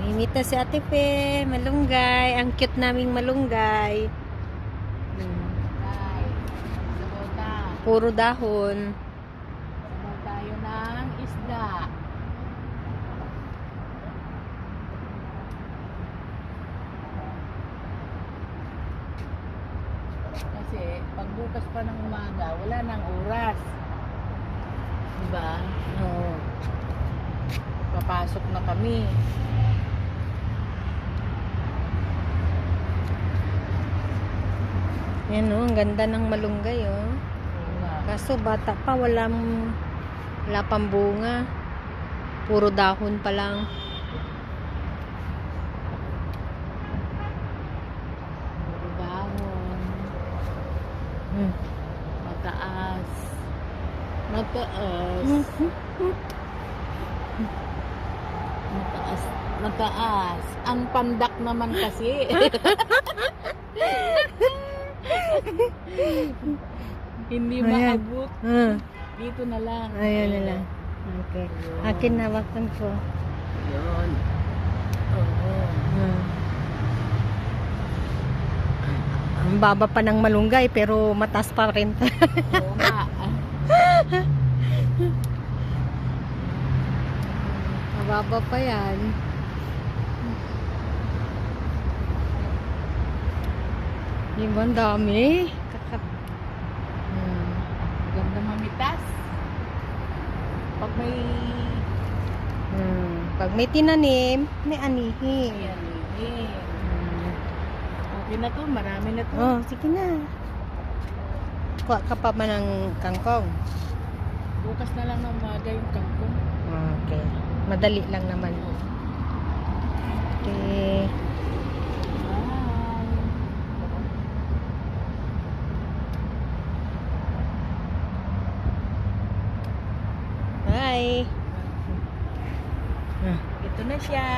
Imita si Ate Pe, malunggay. Ang cute naming malunggay. Ay, sabaw na. Puro dahon. Sabaw tayo ng isda. Kasi pagbukas pa ng umaga, wala nang oras. Diba? Oo. Papasok na kami. Yan o, ang ganda ng malunggay o. Oo nga. Kaso bata pa, wala pang bunga. Puro dahon pa lang. Puro dahon. Hmm. Mataas. Mataas. Mataas. Mataas. Ang pandak naman kasi. Hindi Ayan. maabot. Dito na lang. Ayan na lang. Okay. Akin nawakan ko. Yun. Oo. Ang baba pa ng malunggay pero mataas pa rin. Oo nga. Mababa pa yan. Yung ba, ang dami? Ganda mamitas. Pag may Pag may tinanim, may anihin. ayan, okay na to, marami na to. Oh, sige na. Kuha ka pa man ng kangkong. Bukas na lang ng umaga yung kangkong. Okay. Madali lang naman. Okay. Bye. Bye. Ito na siya.